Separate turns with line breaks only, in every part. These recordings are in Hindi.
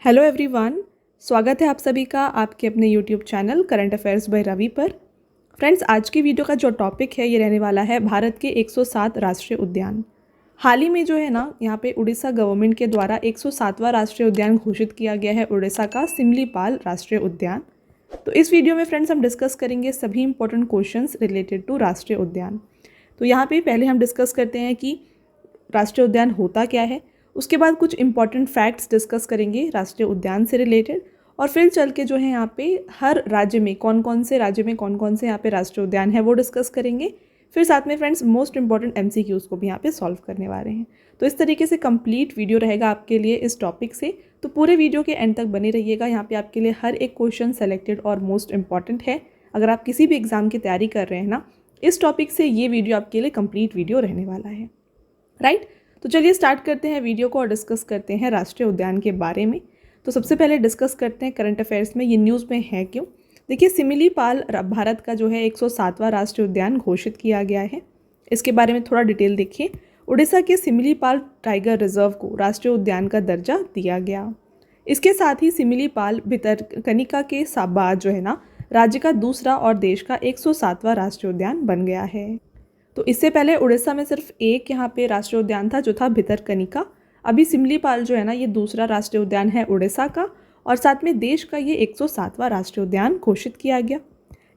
हेलो एवरीवन, स्वागत है आप सभी का आपके अपने YouTube channel current affairs by Ravi पर। फ्रेंड्स, आज की वीडियो का जो टॉपिक है ये रहने वाला है भारत के 107 राष्ट्रीय उद्यान। हाल ही में जो है ना, यहाँ पे उड़ीसा गवर्नमेंट के द्वारा 107वां राष्ट्रीय उद्यान घोषित किया गया है, उड़ीसा का सिमलीपाल राष्ट्रीय उद्यान। तो इस वीडियो में फ्रेंड्स हम डिस्कस करेंगे सभी इंपॉर्टेंट क्वेश्चंस रिलेटेड टू राष्ट्रीय उद्यान। तो यहाँ पे पहले हम डिस्कस करते हैं कि राष्ट्रीय उद्यान होता क्या है, उसके बाद कुछ इंपॉर्टेंट फैक्ट्स डिस्कस करेंगे राष्ट्रीय उद्यान से रिलेटेड, और फिर चल के जो है यहाँ पे हर राज्य में कौन कौन से यहाँ पे राष्ट्रीय उद्यान है वो डिस्कस करेंगे। फिर साथ में फ्रेंड्स मोस्ट इंपॉर्टेंट MCQs को भी यहाँ पे सॉल्व करने वाले हैं। तो इस तरीके से कंप्लीट वीडियो रहेगा आपके लिए इस टॉपिक से, तो पूरे वीडियो के एंड तक बने रहिएगा। यहाँ पे आपके लिए हर एक क्वेश्चन सेलेक्टेड और मोस्ट इंपॉर्टेंट है। अगर आप किसी भी एग्जाम की तैयारी कर रहे हैं ना, इस टॉपिक से ये वीडियो आपके लिए कंप्लीट वीडियो रहने वाला है, राइट। तो चलिए स्टार्ट करते हैं वीडियो को और डिस्कस करते हैं राष्ट्रीय उद्यान के बारे में। तो सबसे पहले डिस्कस करते हैं करंट अफेयर्स में ये न्यूज़ में है क्यों। देखिए, सिमलीपाल भारत का जो है 107वां राष्ट्रीय उद्यान घोषित किया गया है। इसके बारे में थोड़ा डिटेल देखिए। उड़ीसा के सिमलीपाल टाइगर रिजर्व को राष्ट्रीय उद्यान का दर्जा दिया गया। इसके साथ ही सिमलीपाल भितरकनिका के बाद जो है ना, राज्य का दूसरा और देश का 107वां राष्ट्रीय उद्यान बन गया है। तो इससे पहले उड़ीसा में सिर्फ एक यहाँ पे राष्ट्रीय उद्यान था जो था भितरकनिका। अभी सिमलीपाल जो है ना, ये दूसरा राष्ट्रीय उद्यान है उड़ीसा का, और साथ में देश का ये 107वां राष्ट्रीय उद्यान घोषित किया गया।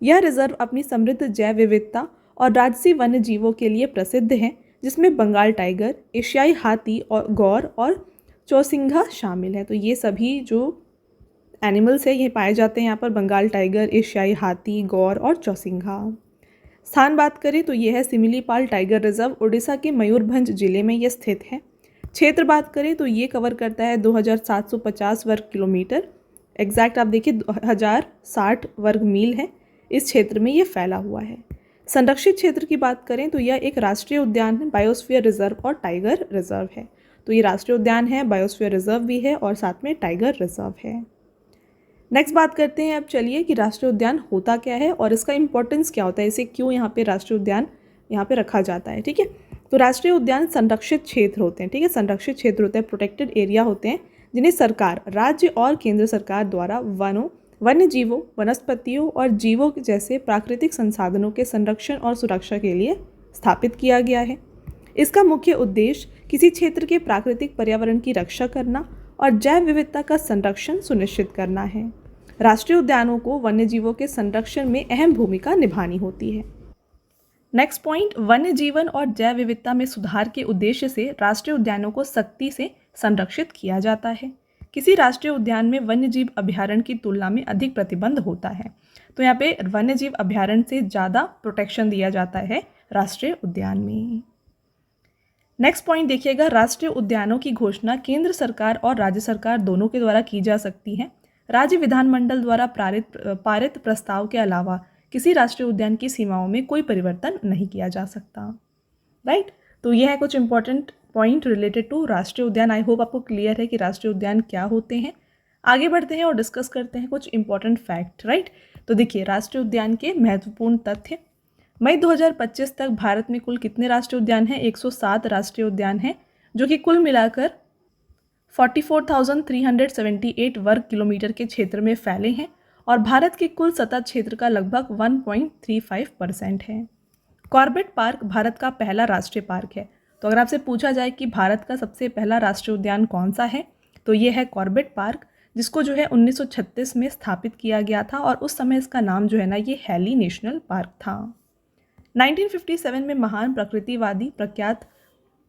यह रिजर्व अपनी समृद्ध जैव विविधता और राजसी वन्य जीवों के लिए प्रसिद्ध है, जिसमें बंगाल टाइगर, एशियाई हाथी और गौर और चौसिंघा शामिल है। तो ये सभी जो एनिमल्स है ये पाए जाते हैं यहाँ पर, बंगाल टाइगर, एशियाई हाथी, गौर और चौसिंघा। स्थान बात करें तो यह है सिमलीपाल टाइगर रिजर्व, उड़ीसा के मयूरभंज जिले में यह स्थित है। क्षेत्र बात करें तो ये कवर करता है 2750 वर्ग किलोमीटर, एग्जैक्ट आप देखिए 1060 वर्ग मील है इस क्षेत्र में ये फैला हुआ है। संरक्षित क्षेत्र की बात करें तो यह एक राष्ट्रीय उद्यान है, बायोस्फीयर रिजर्व और टाइगर रिजर्व है। तो ये राष्ट्रीय उद्यान है, बायोस्फीयर रिजर्व भी है और साथ में टाइगर रिजर्व है। नेक्स्ट बात करते हैं अब चलिए कि राष्ट्रीय उद्यान होता क्या है और इसका इंपॉर्टेंस क्या होता है, इसे क्यों यहाँ पे राष्ट्रीय उद्यान यहाँ पे रखा जाता है। ठीक है, तो राष्ट्रीय उद्यान संरक्षित क्षेत्र होते हैं। ठीक है, संरक्षित क्षेत्र होते हैं, प्रोटेक्टेड एरिया होते हैं, जिन्हें सरकार, राज्य और केंद्र सरकार द्वारा वनों, वन्य जीवों, वनस्पतियों और जीवों जैसे प्राकृतिक संसाधनों के संरक्षण और सुरक्षा के लिए स्थापित किया गया है। इसका मुख्य उद्देश्य किसी क्षेत्र के प्राकृतिक पर्यावरण की रक्षा करना और जैव विविधता का संरक्षण सुनिश्चित करना है। राष्ट्रीय उद्यानों को वन्य जीवों के संरक्षण में अहम भूमिका निभानी होती है। नेक्स्ट पॉइंट, वन्य जीवन और जैव विविधता में सुधार के उद्देश्य से राष्ट्रीय उद्यानों को सख्ती से संरक्षित किया जाता है। किसी राष्ट्रीय उद्यान में वन्य जीव अभयारण्य की तुलना में अधिक प्रतिबंध होता है, तो यहाँ पे वन्य जीव अभयारण्य से ज़्यादा प्रोटेक्शन दिया जाता है राष्ट्रीय उद्यान में। नेक्स्ट पॉइंट देखिएगा, राष्ट्रीय उद्यानों की घोषणा केंद्र सरकार और राज्य सरकार दोनों के द्वारा की जा सकती है। राज्य विधानमंडल द्वारा पारित प्रस्ताव के अलावा किसी राष्ट्रीय उद्यान की सीमाओं में कोई परिवर्तन नहीं किया जा सकता, राइट। तो यह है कुछ इंपॉर्टेंट पॉइंट रिलेटेड टू राष्ट्रीय उद्यान। आई होप आपको क्लियर है कि राष्ट्रीय उद्यान क्या होते हैं। आगे बढ़ते हैं और डिस्कस करते हैं कुछ इंपॉर्टेंट फैक्ट, राइट। तो देखिए, राष्ट्रीय उद्यान के महत्वपूर्ण तथ्य। मई 2025 तक भारत में कुल कितने राष्ट्रीय उद्यान हैं? 107 राष्ट्रीय उद्यान हैं, जो कि कुल मिलाकर 44,378 वर्ग किलोमीटर के क्षेत्र में फैले हैं और भारत के कुल सतत क्षेत्र का लगभग 1.35% है। कॉर्बेट पार्क भारत का पहला राष्ट्रीय पार्क है। तो अगर आपसे पूछा जाए कि भारत का सबसे पहला राष्ट्रीय उद्यान कौन सा है, तो ये है कॉर्बेट पार्क, जिसको जो है 1936 में स्थापित किया गया था और उस समय इसका नाम जो है ना, ये हैली नेशनल पार्क था। 1957 में महान प्रकृतिवादी, प्रख्यात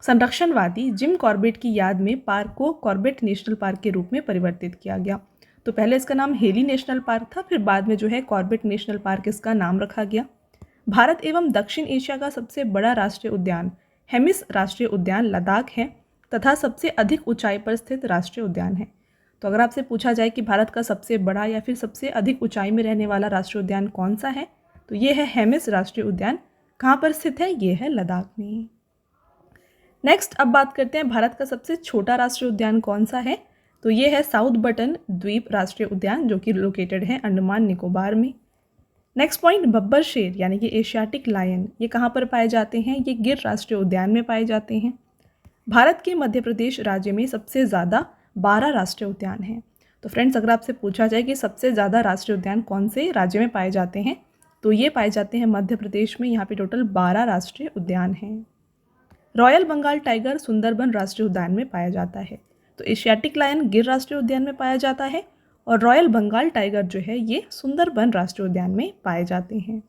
संरक्षणवादी जिम कॉर्बेट की याद में पार्क को कॉर्बेट नेशनल पार्क के रूप में परिवर्तित किया गया। तो पहले इसका नाम हेली नेशनल पार्क था, फिर बाद में जो है कॉर्बेट नेशनल पार्क इसका नाम रखा गया। भारत एवं दक्षिण एशिया का सबसे बड़ा राष्ट्रीय उद्यान हेमिस राष्ट्रीय उद्यान लद्दाख है तथा सबसे अधिक ऊंचाई पर स्थित राष्ट्रीय उद्यान है। तो अगर आपसे पूछा जाए कि भारत का सबसे बड़ा या फिर सबसे अधिक ऊंचाई में रहने वाला राष्ट्रीय उद्यान कौन सा है, तो ये है हेमिस राष्ट्रीय उद्यान। कहाँ पर स्थित है? ये है लद्दाख में। नेक्स्ट अब बात करते हैं भारत का सबसे छोटा राष्ट्रीय उद्यान कौन सा है, तो ये है साउथ बटन द्वीप राष्ट्रीय उद्यान, जो कि लोकेटेड है अंडमान निकोबार में। नेक्स्ट पॉइंट, बब्बर शेर यानी कि एशियाटिक लायन, ये कहाँ पर पाए जाते हैं? ये गिर राष्ट्रीय उद्यान में पाए जाते हैं। भारत के मध्य प्रदेश राज्य में सबसे ज़्यादा 12 राष्ट्रीय उद्यान हैं। तो फ्रेंड्स, अगर आपसे पूछा जाए कि सबसे ज़्यादा राष्ट्रीय उद्यान कौन से राज्य में पाए जाते हैं, तो ये पाए जाते हैं मध्य प्रदेश में। यहाँ पे टोटल 12 राष्ट्रीय उद्यान हैं। रॉयल बंगाल टाइगर सुंदरबन राष्ट्रीय उद्यान में पाया जाता है। तो एशियाटिक लायन गिर राष्ट्रीय उद्यान में पाया जाता है और रॉयल बंगाल टाइगर जो है ये सुंदरबन राष्ट्रीय उद्यान में पाए जाते हैं।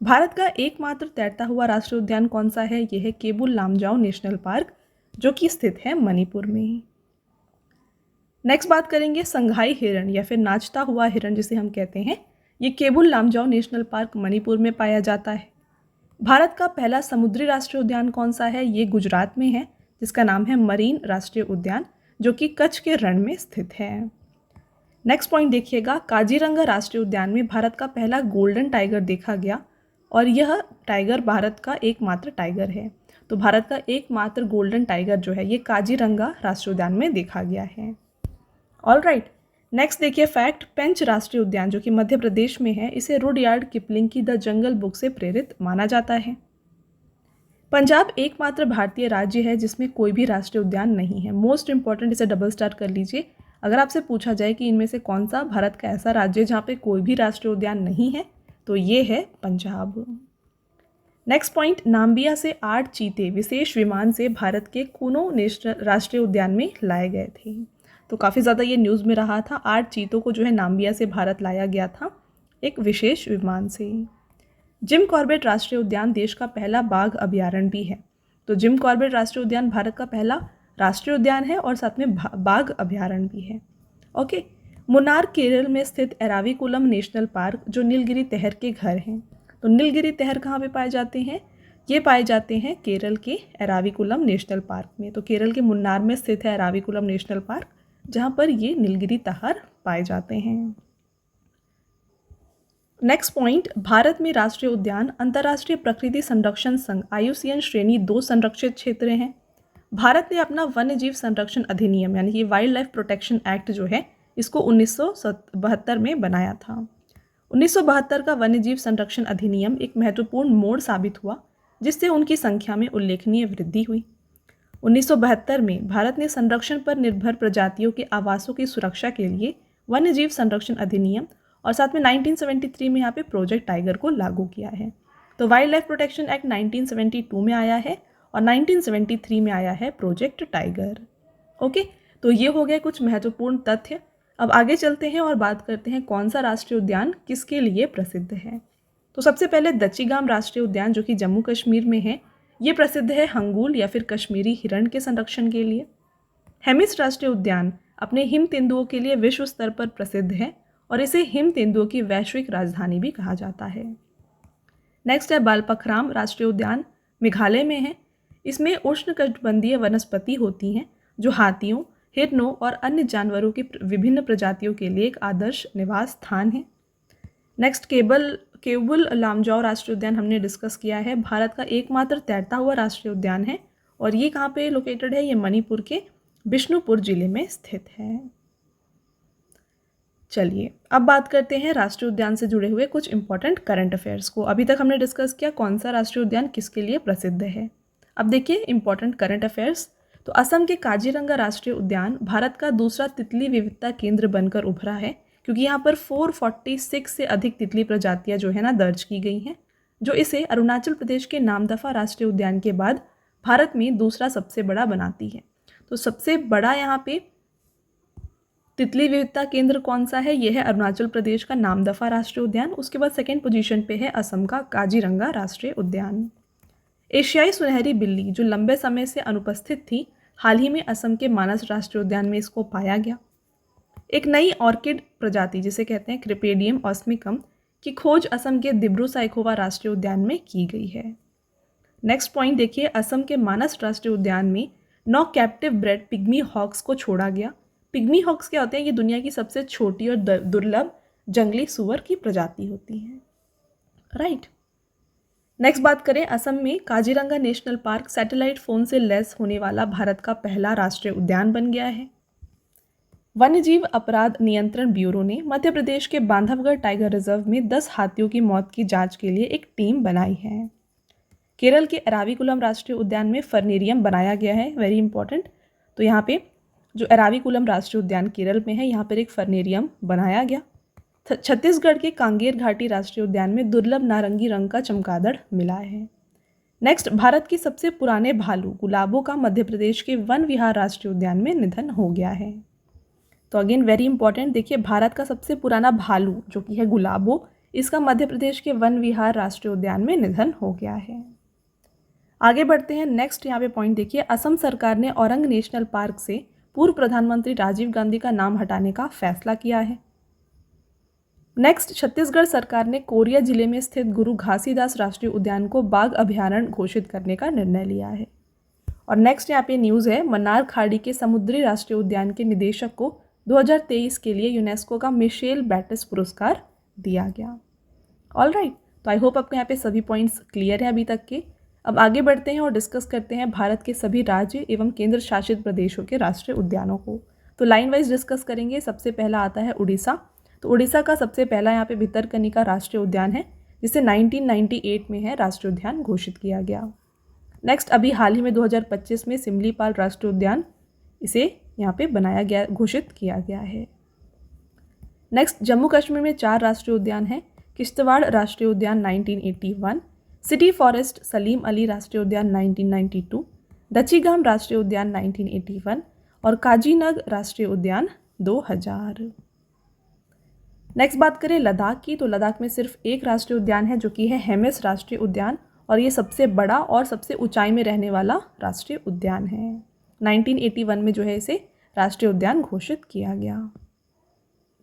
भारत का एकमात्र तैरता हुआ राष्ट्रीय उद्यान कौन सा है? यह है केबुल लामजाओ नेशनल पार्क, जो कि स्थित है मणिपुर में। नेक्स्ट बात करेंगे संघाई हिरण या फिर नाचता हुआ हिरण जिसे हम कहते हैं। ये केबुल लामजाओ नेशनल पार्क मणिपुर में पाया जाता है। भारत का पहला समुद्री राष्ट्रीय उद्यान कौन सा है? ये गुजरात में है, जिसका नाम है मरीन राष्ट्रीय उद्यान, जो कि कच्छ के रण में स्थित है। नेक्स्ट पॉइंट देखिएगा, काजीरंगा राष्ट्रीय उद्यान में भारत का पहला गोल्डन टाइगर देखा गया और यह टाइगर भारत का एकमात्र टाइगर है। तो भारत का एकमात्र गोल्डन टाइगर जो है ये काजीरंगा राष्ट्रीय उद्यान में देखा गया है। ऑलराइट, नेक्स्ट देखिए फैक्ट, पेंच राष्ट्रीय उद्यान जो कि मध्य प्रदेश में है, इसे रुडयार्ड किपलिंग की द जंगल बुक से प्रेरित माना जाता है। पंजाब एकमात्र भारतीय राज्य है जिसमें कोई भी राष्ट्रीय उद्यान नहीं है। मोस्ट इंपॉर्टेंट, इसे डबल स्टार कर लीजिए। अगर आपसे पूछा जाए कि इनमें से कौन सा भारत का ऐसा राज्य है जहाँ पे कोई भी राष्ट्रीय उद्यान नहीं है, तो ये है पंजाब। नेक्स्ट पॉइंट, नाम्बिया से 8 चीते विशेष विमान से भारत के कुनो नेशनल राष्ट्रीय उद्यान में लाए गए थे। तो काफ़ी ज़्यादा ये न्यूज़ में रहा था। 8 चीतों को जो है नाम्बिया से भारत लाया गया था एक विशेष विमान से। जिम कॉर्बेट राष्ट्रीय उद्यान देश का पहला बाघ अभयारण्य भी है। तो जिम कॉर्बेट राष्ट्रीय उद्यान भारत का पहला राष्ट्रीय उद्यान है और साथ में बाघ अभयारण्य भी है। ओके, मुन्नार केरल में स्थित एराविकुलम नेशनल पार्क जो नीलगिरी तहर के घर हैं। तो नीलगिरी तहर कहाँ पे पाए जाते हैं? ये पाए जाते हैं केरल के एराविकुलम नेशनल पार्क में। तो केरल के मुन्नार में स्थित है एराविकुलम नेशनल पार्क, जहाँ पर ये नीलगिरी तहर पाए जाते हैं। नेक्स्ट पॉइंट, भारत में राष्ट्रीय उद्यान अंतर्राष्ट्रीय प्रकृति संरक्षण संघ IUCN श्रेणी 2 संरक्षित क्षेत्र हैं। भारत ने अपना वन्य जीव संरक्षण अधिनियम यानी कि वाइल्ड लाइफ प्रोटेक्शन एक्ट जो है इसको 1972 में बनाया था। 1972 का वन्य जीव संरक्षण अधिनियम एक महत्वपूर्ण मोड़ साबित हुआ, जिससे उनकी संख्या में उल्लेखनीय वृद्धि हुई। 1972 में भारत ने संरक्षण पर निर्भर प्रजातियों के आवासों की सुरक्षा के लिए वन्य जीव संरक्षण अधिनियम और साथ में 1973 में यहाँ पे प्रोजेक्ट टाइगर को लागू किया है। तो वाइल्ड लाइफ प्रोटेक्शन एक्ट 1972 में आया है और 1973 में आया है प्रोजेक्ट टाइगर। ओके, तो ये हो गए कुछ महत्वपूर्ण तथ्य। अब आगे चलते हैं और बात करते हैं कौन सा राष्ट्रीय उद्यान किसके लिए प्रसिद्ध है। तो सबसे पहले दच्चीगाम राष्ट्रीय उद्यान जो कि जम्मू कश्मीर में है, ये प्रसिद्ध है हंगूल या फिर कश्मीरी हिरण के संरक्षण के लिए। हेमिस राष्ट्रीय उद्यान अपने हिम तेंदुओं के लिए विश्व स्तर पर प्रसिद्ध है और इसे हिम तेंदुओं की वैश्विक राजधानी भी कहा जाता है। नेक्स्ट है बालपखराम राष्ट्रीय उद्यान, मेघालय में है। इसमें उष्णकटिबंधीय वनस्पति होती हैं जो हाथियों, हिरणों और अन्य जानवरों की विभिन्न प्रजातियों के लिए एक आदर्श निवास स्थान है। नेक्स्ट केबुल लामजाओ राष्ट्रीय उद्यान हमने डिस्कस किया है। भारत का एकमात्र तैरता हुआ राष्ट्रीय उद्यान है और ये कहाँ पे लोकेटेड है? ये मणिपुर के बिष्णुपुर जिले में स्थित है। चलिए अब बात करते हैं राष्ट्रीय उद्यान से जुड़े हुए कुछ इंपॉर्टेंट करंट अफेयर्स को। अभी तक हमने डिस्कस किया कौन सा राष्ट्रीय उद्यान किसके लिए प्रसिद्ध है। अब देखिए इंपॉर्टेंट करंट अफेयर्स। तो असम के काजीरंगा राष्ट्रीय उद्यान भारत का दूसरा तितली विविधता केंद्र बनकर उभरा है, क्योंकि यहाँ पर 446 से अधिक तितली प्रजातियाँ जो है ना दर्ज की गई हैं, जो इसे अरुणाचल प्रदेश के नामदफा राष्ट्रीय उद्यान के बाद भारत में दूसरा सबसे बड़ा बनाती है। तो सबसे बड़ा यहाँ पे तितली विविधता केंद्र कौन सा है? यह है अरुणाचल प्रदेश का नामदफा राष्ट्रीय उद्यान। उसके बाद सेकेंड पोजीशन पे है असम का काजीरंगा राष्ट्रीय उद्यान। एशियाई सुनहरी बिल्ली जो लंबे समय से अनुपस्थित थी, हाल ही में असम के मानस राष्ट्रीय उद्यान में इसको पाया गया। एक नई ऑर्किड प्रजाति जिसे कहते हैं क्रिपेडियम ऑस्मिकम की खोज असम के दिब्रू साइखोवा राष्ट्रीय उद्यान में की गई है। नेक्स्ट पॉइंट देखिए, असम के मानस राष्ट्रीय उद्यान में 9 कैप्टिव ब्रेड पिग्मी हॉक्स को छोड़ा गया। पिग्मी हॉक्स क्या होते हैं? ये दुनिया की सबसे छोटी और दुर्लभ जंगली सूअर की प्रजाति होती है। राइट, नेक्स्ट बात करें, असम में Kaziranga national park satellite phone से लैस होने वाला भारत का पहला राष्ट्रीय उद्यान बन गया है। वन्यजीव अपराध नियंत्रण ब्यूरो ने मध्य प्रदेश के बांधवगढ़ टाइगर रिजर्व में 10 हाथियों की मौत की जांच के लिए एक टीम बनाई है। केरल के एराविकुलम राष्ट्रीय उद्यान में फर्नेरियम बनाया गया है, वेरी इंपॉर्टेंट। तो यहाँ पे जो एराविकुलम राष्ट्रीय उद्यान केरल में है, यहाँ पर एक फर्नेरियम बनाया गया। छत्तीसगढ़ के कांगेर घाटी राष्ट्रीय उद्यान में दुर्लभ नारंगी रंग का चमगादड़ मिला है। नेक्स्ट, भारत के सबसे पुराने भालू गुलाबों का मध्य प्रदेश के वन विहार राष्ट्रीय उद्यान में निधन हो गया है। तो अगेन वेरी इंपॉर्टेंट, देखिए भारत का सबसे पुराना भालू जो कि है गुलाबो, इसका मध्य प्रदेश के वन विहार राष्ट्रीय उद्यान में निधन हो गया है। आगे बढ़ते हैं। नेक्स्ट यहाँ पे पॉइंट देखिए, असम सरकार ने औरंग नेशनल पार्क से पूर्व प्रधानमंत्री राजीव गांधी का नाम हटाने का फैसला किया है। नेक्स्ट, छत्तीसगढ़ सरकार ने कोरिया जिले में स्थित गुरु घासीदास राष्ट्रीय उद्यान को बाघ अभयारण्य घोषित करने का निर्णय लिया है। और नेक्स्ट यहाँ पे न्यूज़ है, मन्नार खाड़ी के समुद्री राष्ट्रीय उद्यान के निदेशक को 2023 के लिए यूनेस्को का मिशेल बैटिस पुरस्कार दिया गया। ऑल राइट, तो आई होप आपको यहाँ पे सभी पॉइंट्स क्लियर हैं अभी तक के। अब आगे बढ़ते हैं और डिस्कस करते हैं भारत के सभी राज्य एवं केंद्र शासित प्रदेशों के राष्ट्रीय उद्यानों को। तो लाइन वाइज डिस्कस करेंगे। सबसे पहला आता है उड़ीसा। तो उड़ीसा का सबसे पहला यहाँ पे भितरकनिका राष्ट्रीय उद्यान है, जिसे 1998 में है राष्ट्रीय उद्यान घोषित किया गया। नेक्स्ट, अभी हाल ही में 2025 में सिमलीपाल राष्ट्रीय उद्यान इसे यहाँ पे बनाया गया, घोषित किया गया है। नेक्स्ट, जम्मू कश्मीर में 4 राष्ट्रीय उद्यान हैं। किश्तवाड़ राष्ट्रीय उद्यान 1981, सिटी फॉरेस्ट सलीम अली राष्ट्रीय उद्यान 1992, दचीगाम राष्ट्रीय उद्यान 1981 और काजीनग राष्ट्रीय उद्यान 2000। नेक्स्ट बात करें लद्दाख की, तो लद्दाख में सिर्फ एक राष्ट्रीय उद्यान है जो कि है हेमिस राष्ट्रीय उद्यान, और ये सबसे बड़ा और सबसे ऊंचाई में रहने वाला राष्ट्रीय उद्यान है। 1981 में जो है इसे राष्ट्रीय उद्यान घोषित किया गया।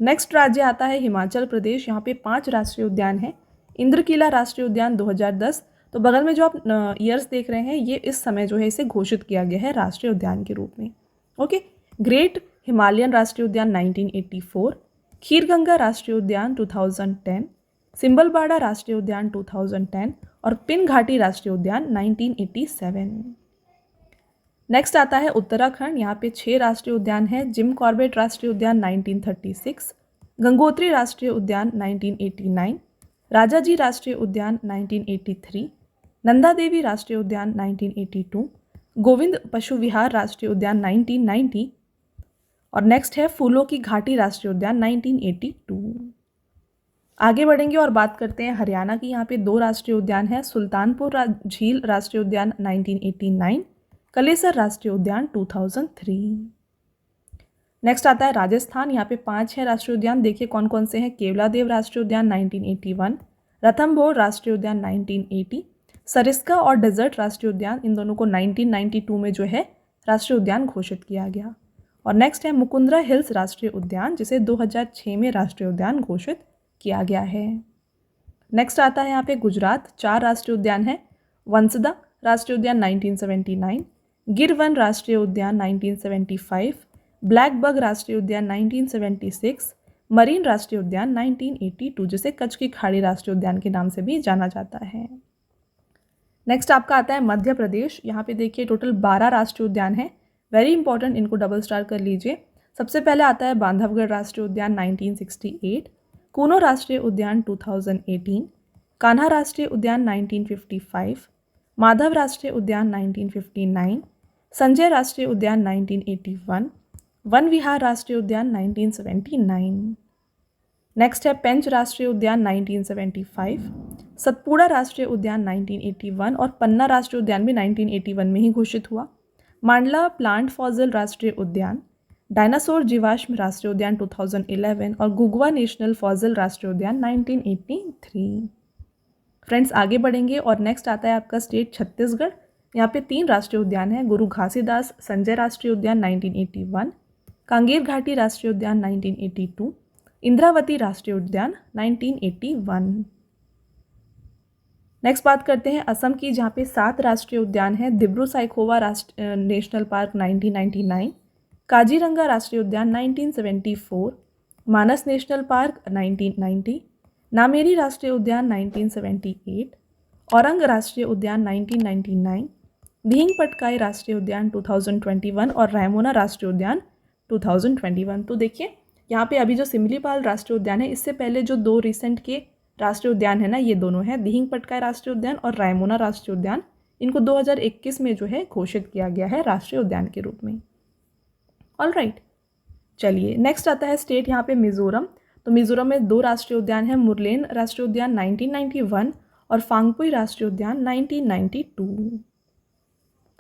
नेक्स्ट राज्य आता है हिमाचल प्रदेश। यहाँ पे 5 राष्ट्रीय उद्यान हैं। इंद्रकीला राष्ट्रीय उद्यान 2010, तो बगल में जो आप ईयर्स देख रहे हैं ये इस समय जो है इसे घोषित किया गया है राष्ट्रीय उद्यान के रूप में। ओके, ग्रेट हिमालयन राष्ट्रीय उद्यान 1984, खीरगंगा राष्ट्रीय उद्यान 2010, सिंबलबाड़ा राष्ट्रीय उद्यान 2010 और पिन घाटी राष्ट्रीय उद्यान 1987। नेक्स्ट आता है उत्तराखंड। यहाँ पे 6 राष्ट्रीय उद्यान हैं। जिम कॉर्बेट राष्ट्रीय उद्यान 1936, गंगोत्री राष्ट्रीय उद्यान 1989, राजाजी राष्ट्रीय उद्यान 1983, नंदा देवी राष्ट्रीय उद्यान 1982, गोविंद पशु विहार राष्ट्रीय उद्यान 1990 और नेक्स्ट है फूलों की घाटी राष्ट्रीय उद्यान 1982। आगे बढ़ेंगे और बात करते हैं हरियाणा की। यहाँ पे 2 राष्ट्रीय उद्यान हैं। सुल्तानपुर झील राष्ट्रीय उद्यान 1989, कलेसर राष्ट्रीय उद्यान 2003। नेक्स्ट आता है राजस्थान। यहाँ पे 5 है राष्ट्रीय उद्यान। देखिए कौन कौन से हैं। केवलादेव राष्ट्रीय उद्यान 1981, रणथंभौर राष्ट्रीय उद्यान 1980, सरिस्का और डेजर्ट राष्ट्रीय उद्यान, इन दोनों को 1992 में जो है राष्ट्रीय उद्यान घोषित किया गया। और नेक्स्ट है मुकुंदरा हिल्स राष्ट्रीय उद्यान, जिसे 2006 में राष्ट्रीय उद्यान घोषित किया गया है। नेक्स्ट आता है यहाँ पे गुजरात। 4 राष्ट्रीय उद्यान हैं। वंसदा राष्ट्रीय उद्यान 1979, गिर वन राष्ट्रीय उद्यान 1975, ब्लैक बग राष्ट्रीय उद्यान 1976, मरीन राष्ट्रीय उद्यान 1982, जिसे कच्छ की खाड़ी राष्ट्रीय उद्यान के नाम से भी जाना जाता है। नेक्स्ट आपका आता है मध्य प्रदेश। यहाँ पे देखिए टोटल 12 राष्ट्रीय उद्यान हैं। वेरी इंपॉर्टेंट, इनको डबल स्टार कर लीजिए। सबसे पहले आता है बांधवगढ़ राष्ट्रीय उद्यान 1968, कूनो राष्ट्रीय उद्यान 2018, कान्हा राष्ट्रीय उद्यान 1955, माधव राष्ट्रीय उद्यान 1959, संजय राष्ट्रीय उद्यान 1981, वन विहार राष्ट्रीय उद्यान 1979। नेक्स्ट है पेंच राष्ट्रीय उद्यान 1975, सतपुड़ा राष्ट्रीय उद्यान 1981 और पन्ना राष्ट्रीय उद्यान भी 1981 में ही घोषित हुआ। मांडला प्लांट फॉसिल राष्ट्रीय उद्यान, डायनासोर जीवाश्म राष्ट्रीय उद्यान 2011 और गुगवा नेशनल फॉसिल राष्ट्रीय उद्यान 1983। फ्रेंड्स आगे बढ़ेंगे और नेक्स्ट आता है आपका स्टेट छत्तीसगढ़। यहाँ पे 3 राष्ट्रीय उद्यान हैं। गुरु घासीदास संजय राष्ट्रीय उद्यान 1981, कांगेर घाटी राष्ट्रीय उद्यान 1982, इंद्रावती राष्ट्रीय उद्यान 1981। नेक्स्ट बात करते हैं असम की, जहाँ पे 7 राष्ट्रीय उद्यान हैं। दिब्रू साइखोवा नेशनल पार्क 1999, काजीरंगा राष्ट्रीय उद्यान 1974, मानस नेशनल पार्क 1990, नामेरी राष्ट्रीय उद्यान 1978, औरंग राष्ट्रीय उद्यान 1999, दिहिंग पटकाई राष्ट्रीय उद्यान 2021 और रायमोना राष्ट्रीय उद्यान 2021। तो देखिए यहाँ पे अभी जो सिमलीपाल राष्ट्रीय उद्यान है, इससे पहले जो 2 रिसेंट के राष्ट्रीय उद्यान है ना, ये दोनों हैं, दिहिंग पटकाई राष्ट्रीय उद्यान और रायमोना राष्ट्रीय उद्यान। इनको 2021 में जो है घोषित किया गया है राष्ट्रीय उद्यान के रूप में। All right. चलिए नेक्स्ट आता है स्टेट यहाँ पे मिज़ोरम। तो मिज़ोरम में 2 राष्ट्रीय उद्यान हैं, मुरलेन राष्ट्रीय उद्यान 1991 और फांगपुई राष्ट्रीय उद्यान 1992।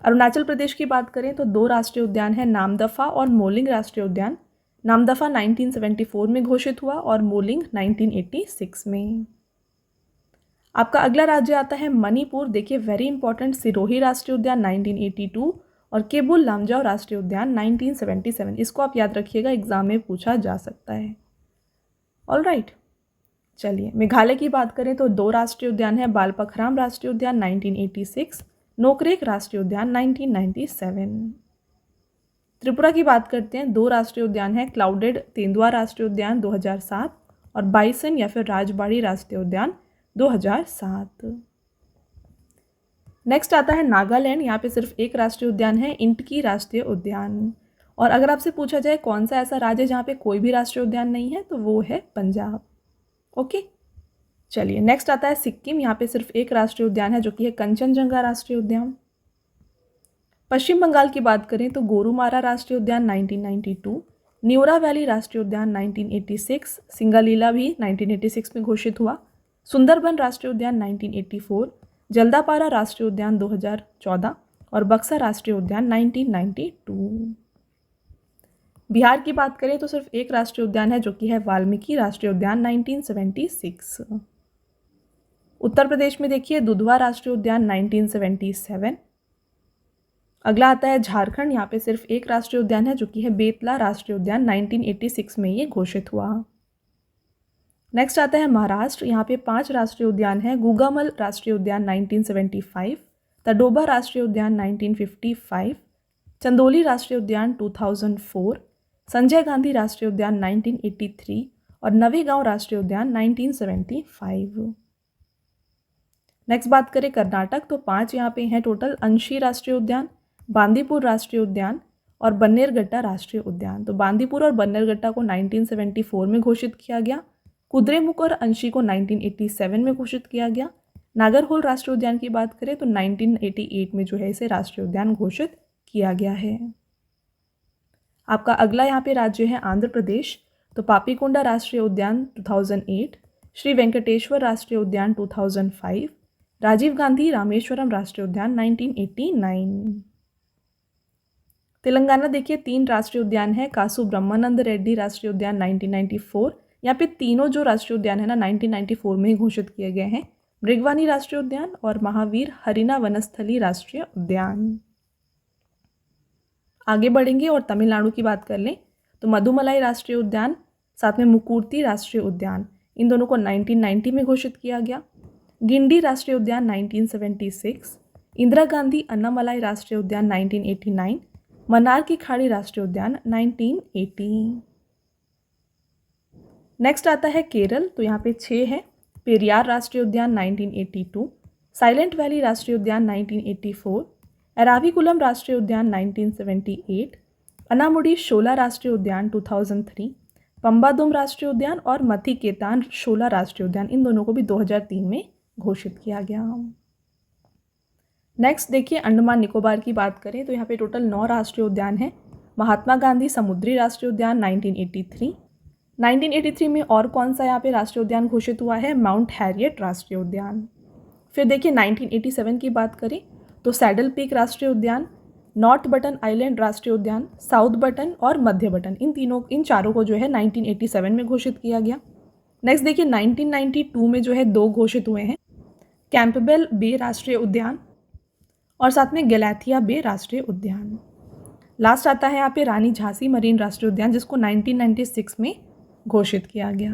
अरुणाचल प्रदेश की बात करें तो 2 राष्ट्रीय उद्यान हैं, नामदफा और मोलिंग राष्ट्रीय उद्यान। नामदफा 1974 में घोषित हुआ और मोलिंग 1986 में। आपका अगला राज्य आता है मणिपुर। देखिए वेरी इंपॉर्टेंट, सिरोही राष्ट्रीय उद्यान 1982 और केबुल लामजाओ राष्ट्रीय उद्यान 1977। इसको आप याद रखिएगा, एग्जाम में पूछा जा सकता है। All right. चलिए मेघालय की बात करें तो 2 राष्ट्रीय उद्यान है, बालपखराम राष्ट्रीय उद्यान 1986, नोकरेक राष्ट्रीय उद्यान 1997। त्रिपुरा की बात करते हैं, 2 राष्ट्रीय उद्यान है, क्लाउडेड तेंदुआ राष्ट्रीय उद्यान 2007 और बाइसन या फिर राजबाड़ी राष्ट्रीय उद्यान 2007। नेक्स्ट आता है नागालैंड। यहाँ पे सिर्फ 1 राष्ट्रीय उद्यान है, इंटकी राष्ट्रीय उद्यान। और अगर आपसे पूछा जाए कौन सा ऐसा राज्य जहाँ पे कोई भी राष्ट्रीय उद्यान नहीं है, तो वो है पंजाब। ओके। चलिए नेक्स्ट आता है सिक्किम। यहाँ पे सिर्फ 1 राष्ट्रीय उद्यान है जो कि है कंचनजंगा राष्ट्रीय उद्यान। पश्चिम बंगाल की बात करें तो गोरुमारा राष्ट्रीय उद्यान 1992, न्यूरा वैली राष्ट्रीय उद्यान 1986, सिंगालीला भी 1986 में घोषित हुआ, सुंदरबन राष्ट्रीय उद्यान 1984, जल्दापारा राष्ट्रीय उद्यान 2014 और बक्सा राष्ट्रीय उद्यान 1992। बिहार की बात करें तो सिर्फ 1 राष्ट्रीय उद्यान है जो कि है वाल्मीकि राष्ट्रीय उद्यान 1976। उत्तर प्रदेश में देखिए दुधवा राष्ट्रीय उद्यान 1977। अगला आता है झारखंड। यहाँ पे सिर्फ 1 राष्ट्रीय उद्यान है जो कि है बेतला राष्ट्रीय उद्यान 1986 में ये घोषित हुआ। नेक्स्ट आता है महाराष्ट्र। यहाँ पे 5 राष्ट्रीय उद्यान है, गुगामल राष्ट्रीय उद्यान 1975, तडोबा राष्ट्रीय उद्यान 1955, चंदोली राष्ट्रीय उद्यान 2004, संजय गांधी राष्ट्रीय उद्यान 1983 और नवेगांव राष्ट्रीय उद्यान 1975। नेक्स्ट बात करें कर्नाटक तो 5 यहाँ पे हैं टोटल, अंशी राष्ट्रीय उद्यान, बांदीपुर राष्ट्रीय उद्यान और बन्नेरघट्टा राष्ट्रीय उद्यान। तो बांदीपुर और बन्नेरघट्टा को 1974 में घोषित किया गया, कुद्रेमुख और अंशी को 1987 में घोषित किया गया। नागरहोल राष्ट्रीय उद्यान की बात करें तो 1988 में जो है इसे राष्ट्रीय उद्यान घोषित किया गया है। आपका अगला यहाँ पे राज्य है आंध्र प्रदेश। तो पापीकोंडा राष्ट्रीय उद्यान 2008, श्री वेंकटेश्वर राष्ट्रीय उद्यान 2005, राजीव गांधी रामेश्वरम राष्ट्रीय उद्यान 1989। तेलंगाना देखिए 3 राष्ट्रीय उद्यान है, कासु ब्रह्मानंद रेड्डी राष्ट्रीय उद्यान 1994। यहाँ पे तीनों जो राष्ट्रीय उद्यान है ना 1994 में ही घोषित किए गए हैं, मृगवानी राष्ट्रीय उद्यान और महावीर हरिना वनस्थली राष्ट्रीय उद्यान। आगे बढ़ेंगे और तमिलनाडु की बात कर लें तो मधुमलाई राष्ट्रीय उद्यान, साथ में मुकुर्ती राष्ट्रीय उद्यान, इन दोनों को 1990 में घोषित किया गया। गिंडी राष्ट्रीय उद्यान 1976, इंदिरा गांधी अन्नामलाई राष्ट्रीय उद्यान 1989, मन्नार की खाड़ी राष्ट्रीय उद्यान 1980। नेक्स्ट आता है केरल। तो यहाँ पे 6 है, पेरियार राष्ट्रीय उद्यान 1982, साइलेंट वैली राष्ट्रीय उद्यान 1984, एराविकुलम राष्ट्रीय उद्यान 1978, अनामुडी शोला राष्ट्रीय उद्यान 2003, पंबादुम राष्ट्रीय उद्यान और मथिकेतान शोला राष्ट्रीय उद्यान, इन दोनों को भी 2003 में घोषित किया गया। नेक्स्ट देखिए अंडमान निकोबार की बात करें तो यहाँ पे टोटल 9 राष्ट्रीय उद्यान हैं। महात्मा गांधी समुद्री राष्ट्रीय उद्यान 1983 में और कौन सा यहाँ पे राष्ट्रीय उद्यान घोषित हुआ है, माउंट हैरियट राष्ट्रीय उद्यान। फिर देखिए 1987 की बात करें तो सैडल पीक राष्ट्रीय उद्यान, नॉर्थ बटन आइलैंड राष्ट्रीय उद्यान, साउथ बटन और मध्य बटन, इन चारों को जो है 1987 में घोषित किया गया। नेक्स्ट देखिए 1992 में जो है 2 घोषित हुए हैं, कैंपबेल बे राष्ट्रीय उद्यान और साथ में गैलाथिया बे राष्ट्रीय उद्यान। लास्ट आता है यहाँ पे रानी झांसी मरीन राष्ट्रीय उद्यान, जिसको 1996 में घोषित किया गया।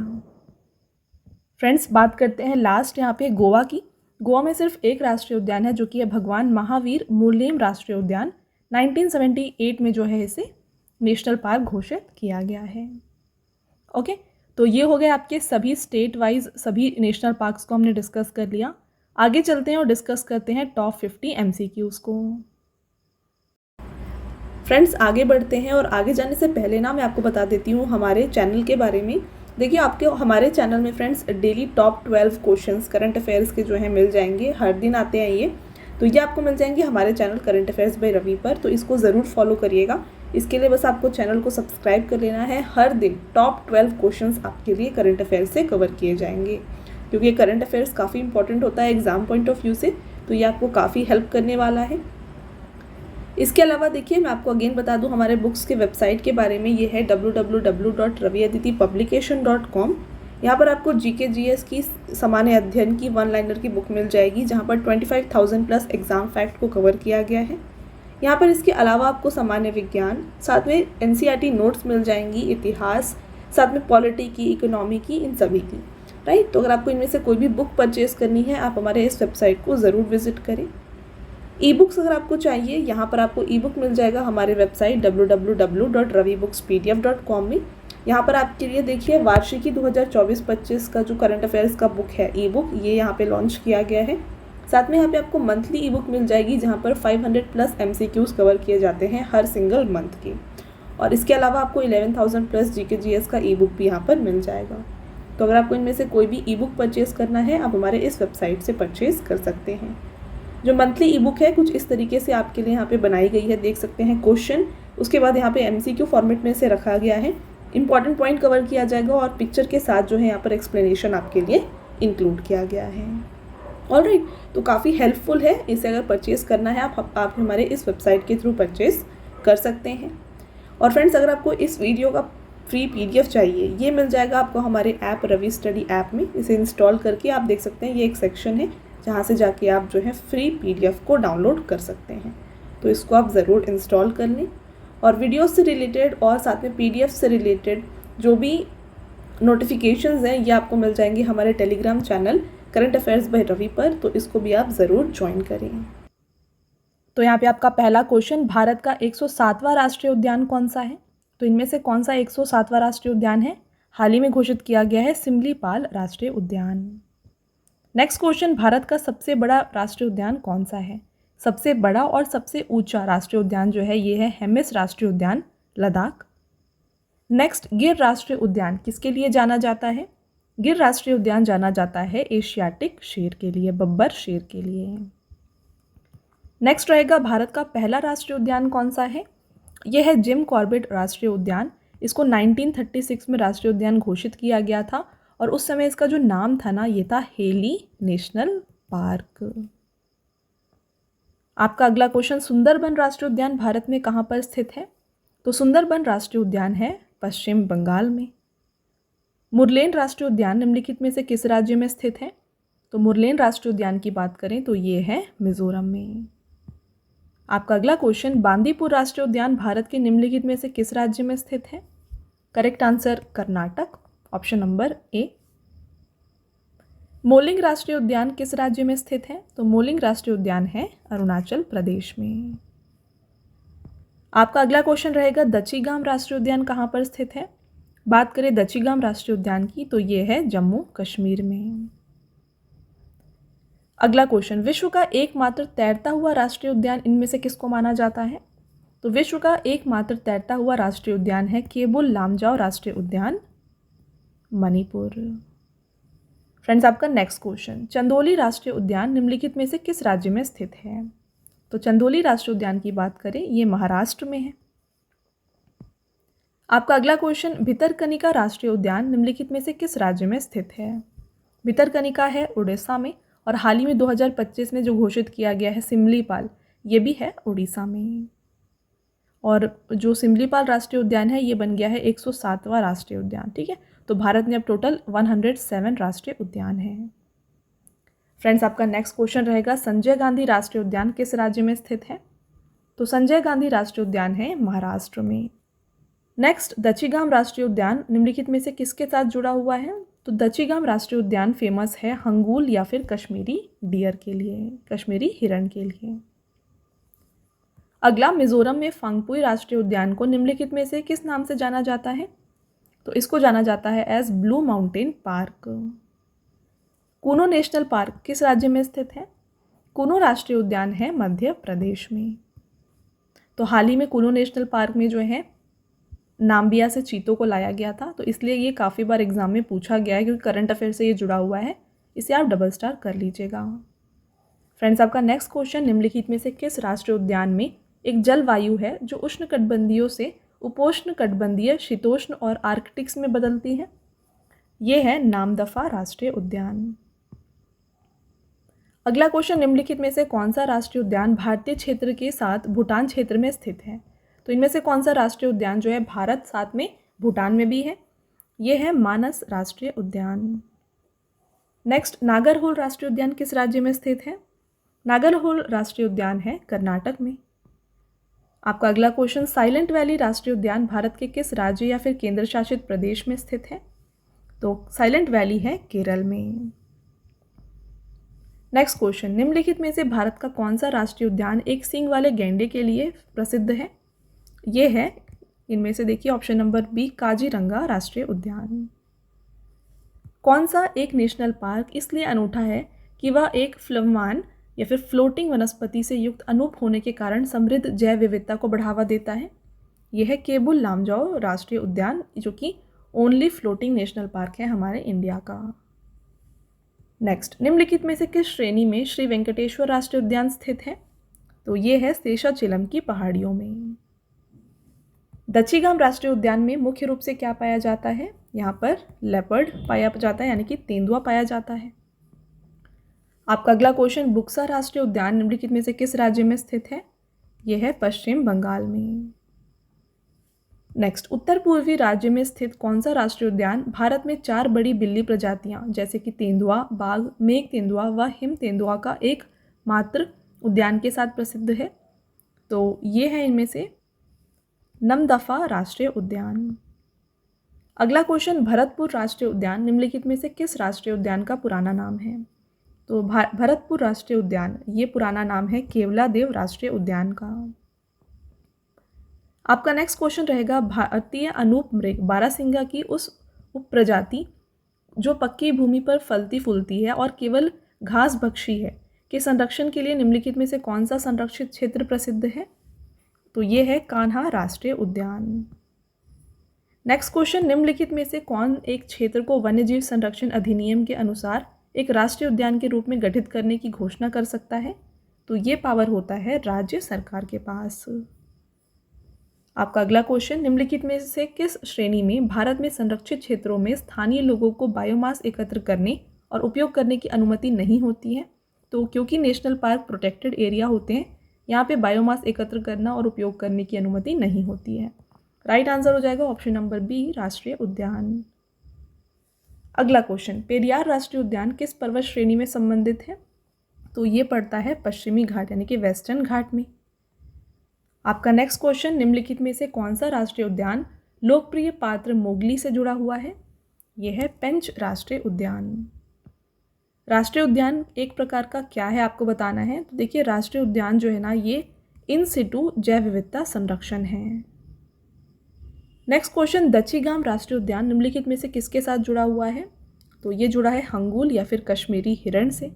फ्रेंड्स बात करते हैं लास्ट यहाँ पे गोवा की। गोवा में सिर्फ 1 राष्ट्रीय उद्यान है जो कि है भगवान महावीर मुर्लेम राष्ट्रीय उद्यान। 1978 में जो है इसे नेशनल पार्क घोषित किया गया है। ओके, तो ये हो गए आपके सभी स्टेट वाइज सभी नेशनल पार्क्स को हमने डिस्कस कर लिया। आगे चलते हैं और डिस्कस करते हैं टॉप 50 MCQs को। फ्रेंड्स आगे बढ़ते हैं और आगे जाने से पहले ना मैं आपको बता देती हूँ हमारे चैनल के बारे में। देखिए आपके हमारे चैनल में friends daily top 12 questions current affairs के जो हैं मिल जाएंगे, हर दिन आते हैं ये। तो ये आपको मिल जाएंगे हमारे channel current affairs by Ravi पर, तो इसको ज़रूर फॉलो करिएगा। इसके लिए बस आपको चैनल को सब्सक्राइब कर लेना है। हर दिन टॉप 12 क्वेश्चंस आपके लिए करंट अफेयर्स से कवर किए जाएंगे, क्योंकि करंट अफेयर्स काफ़ी इंपॉर्टेंट होता है एग्ज़ाम पॉइंट ऑफ व्यू से, तो ये आपको काफ़ी हेल्प करने वाला है। इसके अलावा देखिए, मैं आपको अगेन बता दूं हमारे बुक्स के वेबसाइट के बारे में। ये है www.raviaditipublication.com। यहाँ पर आपको जीके जीएस की सामान्य अध्ययन की 1 लाइनर की बुक मिल जाएगी, जहाँ पर 25,000 प्लस एग्जाम फैक्ट को कवर किया गया है। यहाँ पर इसके अलावा आपको सामान्य विज्ञान, साथ में एनसीईआरटी नोट्स मिल जाएंगी, इतिहास, साथ में पॉलिटी की, इकोनॉमी की, इन सभी की, राइट। तो अगर आपको इनमें से कोई भी बुक परचेज करनी है, आप हमारे इस वेबसाइट को ज़रूर विजिट करें। ई बुक्स अगर आपको चाहिए, यहाँ पर आपको ई बुक मिल जाएगा हमारे वेबसाइट www.ravibookspdf.com में। यहाँ पर आपके लिए देखिए वार्षिकी 2024-25 का जो करंट अफेयर्स का बुक है ई बुक, ये यहाँ पे लॉन्च किया गया है। साथ में यहाँ पे आपको मंथली ई बुक मिल जाएगी, जहाँ पर 500 प्लस MCQs कवर किए जाते हैं हर सिंगल मंथ के। और इसके अलावा आपको 11,000 प्लस जीके जीएस का ई बुक भी यहाँ पर मिल जाएगा। तो अगर आपको इनमें से कोई भी ई बुक परचेज करना है, आप हमारे इस वेबसाइट से परचेज कर सकते हैं। जो मंथली ई बुक है कुछ इस तरीके से आपके लिए यहाँ पे बनाई गई है, देख सकते हैं। क्वेश्चन उसके बाद यहाँ पे MCQ फॉर्मेट में से रखा गया है, इंपॉर्टेंट पॉइंट कवर किया जाएगा और पिक्चर के साथ जो है यहाँ पर एक्सप्लेनेशन आपके लिए इंक्लूड किया गया है। ऑलराइट, तो काफ़ी हेल्पफुल है। इसे अगर परचेज करना है आप हमारे इस वेबसाइट के थ्रू परचेज कर सकते हैं। और फ्रेंड्स, अगर आपको इस वीडियो का फ्री PDF चाहिए, ये मिल जाएगा आपको हमारे ऐप रवि स्टडी ऐप में। इसे इंस्टॉल करके आप देख सकते हैं, ये एक सेक्शन है जहाँ से जाके आप जो है फ्री PDF को डाउनलोड कर सकते हैं। तो इसको आप ज़रूर इंस्टॉल कर लें। और वीडियो से रिलेटेड और साथ में PDF से रिलेटेड जो भी नोटिफिकेशंस हैं, ये आपको मिल जाएंगे हमारे Telegram channel current affairs by Ravi पर, तो इसको भी आप ज़रूर ज्वाइन करें। तो यहाँ पे आपका पहला क्वेश्चन, भारत का 107वां राष्ट्रीय उद्यान कौन सा है? तो इनमें से कौन सा 107वां राष्ट्रीय उद्यान है? हाल ही में घोषित किया गया है सिमलीपाल राष्ट्रीय उद्यान। नेक्स्ट क्वेश्चन, भारत का सबसे बड़ा राष्ट्रीय उद्यान कौन सा है? सबसे बड़ा और सबसे ऊंचा राष्ट्रीय उद्यान जो है ये है हेमिस राष्ट्रीय उद्यान, लद्दाख। नेक्स्ट, गिर राष्ट्रीय उद्यान किसके लिए जाना जाता है? गिर राष्ट्रीय उद्यान जाना जाता है एशियाटिक शेर के लिए, बब्बर शेर के लिए। नेक्स्ट रहेगा, भारत का पहला राष्ट्रीय उद्यान कौन सा है? यह है जिम कॉर्बेट राष्ट्रीय उद्यान। इसको 1936 में राष्ट्रीय उद्यान घोषित किया गया था और उस समय इसका जो नाम था ना, ये था हेली नेशनल पार्क। आपका अगला क्वेश्चन, सुंदरबन राष्ट्रीय उद्यान भारत में कहाँ पर स्थित है? तो सुंदरबन राष्ट्रीय उद्यान है पश्चिम बंगाल में। मुरलेन राष्ट्रीय उद्यान निम्नलिखित में से किस राज्य में स्थित है? तो मुरलेन राष्ट्रीय उद्यान की बात करें तो ये है मिजोरम में। आपका अगला क्वेश्चन, बांदीपुर राष्ट्रीय उद्यान भारत के निम्नलिखित में से किस राज्य में स्थित है? Correct answer Karnataka, option number A. Moulding राष्ट्रीय उद्यान किस राज्य में स्थित है? तो मोलिंग राष्ट्रीय उद्यान है अरुणाचल प्रदेश में। आपका अगला क्वेश्चन रहेगा, दचीगाम राष्ट्रीय उद्यान कहाँ पर स्थित है? बात करें दचीगाम राष्ट्रीय उद्यान की तो ये है जम्मू कश्मीर में। अगला क्वेश्चन, विश्व का एकमात्र तैरता हुआ राष्ट्रीय उद्यान इनमें से किसको माना जाता है? तो विश्व का एकमात्र तैरता हुआ राष्ट्रीय उद्यान है केबुल लामजाओ राष्ट्रीय उद्यान, मणिपुर। फ्रेंड्स, आपका नेक्स्ट क्वेश्चन, चंदोली राष्ट्रीय उद्यान निम्नलिखित में से किस राज्य में स्थित है? तो चंदोली राष्ट्रीय उद्यान की बात करें, ये महाराष्ट्र में है। आपका अगला क्वेश्चन, भितरकनिका राष्ट्रीय उद्यान निम्नलिखित में से किस राज्य में स्थित है? भितरकनिका है उड़ीसा में और हाल ही में 2025 में जो घोषित किया गया है सिमलीपाल, ये भी है उड़ीसा में। और जो सिमलीपाल राष्ट्रीय उद्यान है ये बन गया है 107वां राष्ट्रीय उद्यान, ठीक है। तो भारत में अब टोटल 107 राष्ट्रीय उद्यान है। फ्रेंड्स, आपका नेक्स्ट क्वेश्चन रहेगा, संजय गांधी राष्ट्रीय उद्यान किस राज्य में स्थित है? तो संजय गांधी राष्ट्रीय उद्यान है महाराष्ट्र में। नेक्स्ट, दचीगाम राष्ट्रीय उद्यान निम्नलिखित में से किसके साथ जुड़ा हुआ है? तो दचीगाम राष्ट्रीय उद्यान फेमस है हंगूल या फिर कश्मीरी डियर के लिए, कश्मीरी हिरण के लिए। अगला, मिजोरम में फंगपुई राष्ट्रीय उद्यान को निम्नलिखित में से किस नाम से जाना जाता है? तो इसको जाना जाता है as blue mountain park. Kuno national park किस राज्य में स्थित है? कूनो राष्ट्रीय उद्यान है मध्य प्रदेश में। तो हाल ही में कूनो नेशनल पार्क में जो है नाम्बिया से चीतों को लाया गया था, तो इसलिए ये काफ़ी बार एग्जाम में पूछा गया है, क्योंकि करंट अफेयर से ये जुड़ा हुआ है। इसे आप डबल स्टार कर लीजिएगा। फ्रेंड्स, आपका नेक्स्ट क्वेश्चन, निम्नलिखित में से किस राष्ट्रीय उद्यान में एक जलवायु है जो उष्णकटिबंधीय से उपोष्णकटिबंधीय, शीतोष्ण और आर्कटिक्स में बदलती है? ये है नामदफा राष्ट्रीय उद्यान। अगला क्वेश्चन, निम्नलिखित में से कौन सा राष्ट्रीय उद्यान भारतीय क्षेत्र के साथ भूटान क्षेत्र में स्थित है? तो इनमें से कौन सा राष्ट्रीय उद्यान जो है भारत साथ में भूटान में भी है? ये है मानस राष्ट्रीय उद्यान। नेक्स्ट, नागरहोल राष्ट्रीय उद्यान किस राज्य में स्थित है? नागरहोल राष्ट्रीय उद्यान है कर्नाटक में। आपका अगला क्वेश्चन, साइलेंट वैली राष्ट्रीय उद्यान भारत के किस राज्य या फिर केंद्र शासित प्रदेश में स्थित है? तो साइलेंट वैली है केरल में। नेक्स्ट क्वेश्चन, निम्नलिखित में से भारत का कौन सा राष्ट्रीय उद्यान एक सींग वाले गैंडे के लिए प्रसिद्ध है? ये है, इनमें से देखिए ऑप्शन नंबर बी, काजीरंगा राष्ट्रीय उद्यान। कौन सा एक नेशनल पार्क इसलिए अनूठा है कि वह एक फ्लवमान या फिर फ्लोटिंग वनस्पति से युक्त अनूप होने के कारण समृद्ध जैव विविधता को बढ़ावा देता है? यह है केबुल लामजाओ राष्ट्रीय उद्यान, जो कि ओनली फ्लोटिंग नेशनल पार्क है हमारे इंडिया का। नेक्स्ट, निम्नलिखित में से किस श्रेणी में श्री वेंकटेश्वर राष्ट्रीय उद्यान स्थित है? तो ये है शेषाचलम की पहाड़ियों में। दच्छीगाम राष्ट्रीय उद्यान में मुख्य रूप से क्या पाया जाता है? यहाँ पर लेपर्ड पाया जाता है, यानी कि तेंदुआ पाया जाता है। आपका अगला क्वेश्चन, बुक्सा राष्ट्रीय उद्यान निम्नलिखित में से किस राज्य में स्थित है? यह है पश्चिम बंगाल में। नेक्स्ट, उत्तर पूर्वी राज्य में स्थित कौन सा राष्ट्रीय उद्यान भारत में 4 बड़ी बिल्ली प्रजातियां जैसे कि तेंदुआ, बाघ, मेघ तेंदुआ व हिम तेंदुआ का एक मात्र उद्यान के साथ प्रसिद्ध है? तो ये है इनमें से नमदफा राष्ट्रीय उद्यान। अगला क्वेश्चन, भरतपुर राष्ट्रीय उद्यान निम्नलिखित में से किस राष्ट्रीय उद्यान का पुराना नाम है? तो भरतपुर राष्ट्रीय उद्यान, ये पुराना नाम है केवलादेव राष्ट्रीय उद्यान का। आपका नेक्स्ट क्वेश्चन रहेगा, भारतीय अनूप मृग बारहसिंगा की उस उपप्रजाति जो पक्की भूमि पर फलती फूलती है और केवल घास भक्षी है के संरक्षण के लिए निम्नलिखित में से कौन सा संरक्षित क्षेत्र प्रसिद्ध है? तो ये है कान्हा राष्ट्रीय उद्यान। नेक्स्ट क्वेश्चन, निम्नलिखित में से कौन एक क्षेत्र को वन्यजीव संरक्षण अधिनियम के अनुसार एक राष्ट्रीय उद्यान के रूप में गठित करने की घोषणा कर सकता है? तो ये पावर होता है राज्य सरकार के पास। आपका अगला क्वेश्चन, निम्नलिखित में से किस श्रेणी में भारत में संरक्षित क्षेत्रों में स्थानीय लोगों को बायोमास एकत्र करने और उपयोग करने की अनुमति नहीं होती है? तो क्योंकि नेशनल पार्क प्रोटेक्टेड एरिया होते हैं, यहाँ पे बायोमास एकत्र करना और उपयोग करने की अनुमति नहीं होती है। राइट आंसर हो जाएगा ऑप्शन नंबर बी, राष्ट्रीय उद्यान। अगला क्वेश्चन, पेरियार राष्ट्रीय उद्यान किस पर्वत श्रेणी में संबंधित है? तो ये पड़ता है पश्चिमी घाट यानी कि वेस्टर्न घाट में। आपका नेक्स्ट क्वेश्चन, निम्नलिखित में से कौन सा राष्ट्रीय उद्यान लोकप्रिय पात्र मोगली से जुड़ा हुआ है? यह है पेंच राष्ट्रीय उद्यान। राष्ट्रीय उद्यान एक प्रकार का क्या है आपको बताना है। तो देखिए, राष्ट्रीय उद्यान जो है ना, ये इन सिटू जैव विविधता संरक्षण है। नेक्स्ट क्वेश्चन, दच्छीगाम राष्ट्रीय उद्यान निम्नलिखित में से किसके साथ जुड़ा हुआ है? तो ये जुड़ा है हंगुल या फिर कश्मीरी हिरण से।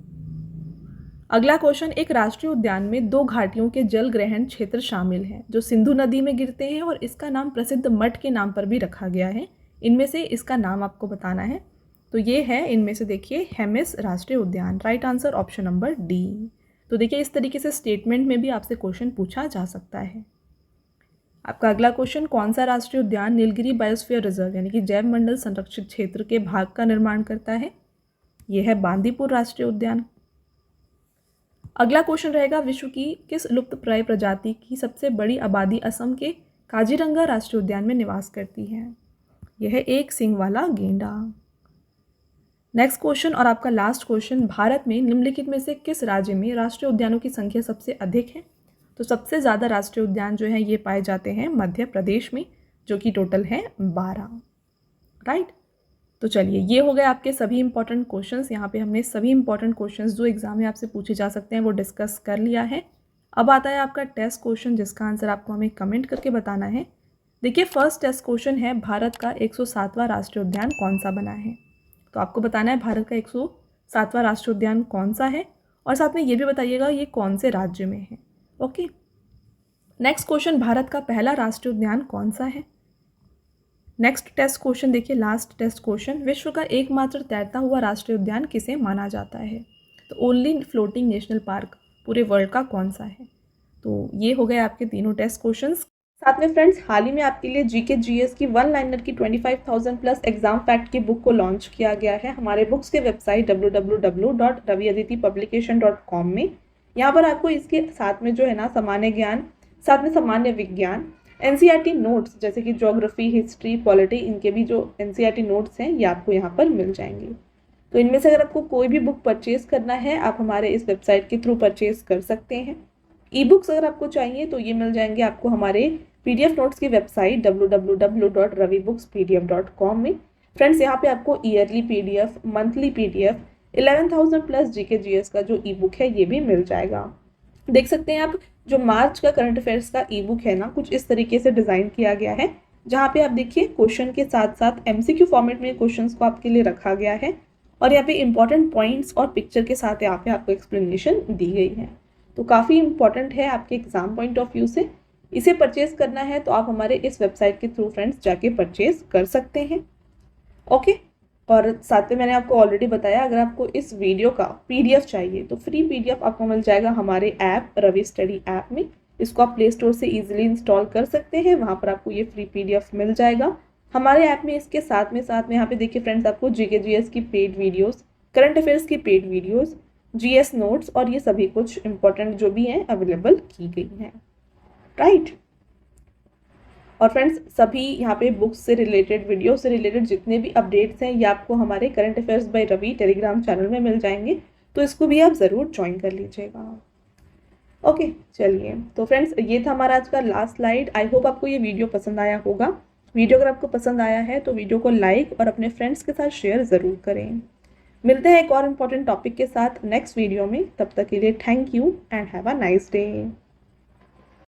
अगला क्वेश्चन, एक राष्ट्रीय उद्यान में 2 घाटियों के जल ग्रहण क्षेत्र शामिल हैं जो सिंधु नदी में गिरते हैं और इसका नाम प्रसिद्ध मठ के नाम पर भी रखा गया है। इनमें से इसका नाम आपको बताना है। तो ये है इनमें से देखिए हेमिस राष्ट्रीय उद्यान। Right answer option number D. तो देखिए, इस तरीके से स्टेटमेंट में भी आपसे क्वेश्चन पूछा जा सकता है। आपका अगला क्वेश्चन, कौन सा राष्ट्रीय उद्यान नीलगिरी बायोस्फीयर रिजर्व यानी कि जैव मंडल संरक्षित क्षेत्र के भाग का निर्माण करता है? यह है बांदीपुर राष्ट्रीय उद्यान। अगला क्वेश्चन रहेगा, विश्व की किस लुप्तप्राय प्रजाति की सबसे बड़ी आबादी असम के काजीरंगा राष्ट्रीय उद्यान में निवास करती है? यह है एक सींग वाला गेंडा। नेक्स्ट क्वेश्चन और आपका लास्ट क्वेश्चन, भारत में निम्नलिखित में से किस राज्य में राष्ट्रीय उद्यानों की संख्या सबसे अधिक है? तो सबसे ज़्यादा राष्ट्रीय उद्यान जो है ये पाए जाते हैं मध्य प्रदेश में, जो कि टोटल है 12। राइट। तो चलिए, ये हो गए आपके सभी इंपॉर्टेंट क्वेश्चंस। यहाँ पे हमने सभी इंपॉर्टेंट क्वेश्चंस जो एग्जाम में आपसे पूछे जा सकते हैं वो डिस्कस कर लिया है। अब आता है आपका टेस्ट क्वेश्चन, जिसका आंसर आपको हमें कमेंट करके बताना है। देखिए, फर्स्ट टेस्ट क्वेश्चन है, भारत का 107वां राष्ट्रीय उद्यान कौन सा बना है? तो आपको बताना है भारत का 107वां राष्ट्रीय उद्यान कौन सा है, और साथ में ये भी बताइएगा ये कौन से राज्य में है। ओके। नेक्स्ट क्वेश्चन, भारत का पहला राष्ट्रीय उद्यान कौन सा है? नेक्स्ट टेस्ट क्वेश्चन देखिए, लास्ट टेस्ट क्वेश्चन, विश्व का एकमात्र तैरता हुआ राष्ट्रीय उद्यान किसे माना जाता है? तो ओनली फ्लोटिंग नेशनल पार्क पूरे वर्ल्ड का कौन सा है? तो ये हो गए आपके तीनों टेस्ट क्वेश्चंस। साथ में फ्रेंड्स हाल ही में आपके लिए जीके जीएस की 1 लाइनर की 25,000 प्लस एग्जाम फैक्ट की बुक को लॉन्च किया गया है हमारे बुक्स के वेबसाइट www.raviaditipublication.com में। यहाँ पर आपको इसके साथ में जो है ना सामान्य ज्ञान, साथ में सामान्य विज्ञान, एनसीईआरटी नोट्स जैसे कि ज्योग्राफी, हिस्ट्री, पॉलिटी, इनके भी जो एनसीईआरटी नोट्स हैं ये आपको यहाँ पर मिल जाएंगे। तो इनमें से अगर आपको कोई भी बुक परचेज करना है आप हमारे इस वेबसाइट के थ्रू परचेज कर सकते हैं। ई बुक्स अगर आपको चाहिए तो ये मिल जाएंगे आपको हमारे पीडीएफ नोट्स की वेबसाइट www.ravibooks.pdf.com में। फ्रेंड्स यहाँ पे आपको yearly PDF, monthly PDF, 11,000 plus GK GS का जो ई बुक है ये भी मिल जाएगा। देख सकते हैं आप जो मार्च का करंट अफेयर्स का ई बुक है ना कुछ इस तरीके से डिज़ाइन किया गया है, जहाँ पे आप देखिए क्वेश्चन के साथ साथ एमसीक्यू फॉर्मेट में क्वेश्चंस को आपके लिए रखा गया है और यहाँ पे इंपॉर्टेंट पॉइंट्स और पिक्चर के साथ यहाँ पे आपको एक्सप्लेनेशन दी गई है। तो काफ़ी इंपॉर्टेंट है आपके एग्जाम पॉइंट ऑफ व्यू से। इसे परचेज करना है तो आप हमारे इस वेबसाइट के थ्रू फ्रेंड्स जाके परचेज कर सकते हैं। ओके, और साथ में मैंने आपको ऑलरेडी बताया अगर आपको इस वीडियो का पीडीएफ चाहिए तो फ्री पीडीएफ आपको मिल जाएगा हमारे ऐप रवि स्टडी ऐप में। इसको आप प्ले स्टोर से इजीली इंस्टॉल कर सकते हैं, वहाँ पर आपको ये फ्री पीडीएफ मिल जाएगा हमारे ऐप में। इसके साथ में यहाँ पे देखिए फ्रेंड्स आपको जीके जीएस की पेड वीडियोस, करंट अफेयर्स की पेड वीडियोस, जीएस नोट्स और ये सभी कुछ इंपॉर्टेंट जो भी हैं अवेलेबल की गई हैं, राइट। और फ्रेंड्स सभी यहाँ पे बुक्स से रिलेटेड, वीडियो से रिलेटेड जितने भी अपडेट्स हैं ये आपको हमारे current affairs by Ravi Telegram channel में मिल जाएंगे, तो इसको भी आप ज़रूर ज्वाइन कर लीजिएगा। ओके चलिए, तो फ्रेंड्स ये था हमारा आज का लास्ट स्लाइड। आई होप आपको ये वीडियो पसंद आया होगा। वीडियो अगर आपको पसंद आया है तो वीडियो को लाइक और अपने फ्रेंड्स के साथ शेयर ज़रूर करें। मिलते हैं एक और इम्पॉर्टेंट टॉपिक के साथ नेक्स्ट वीडियो में, तब तक के लिए thank you and have a nice day.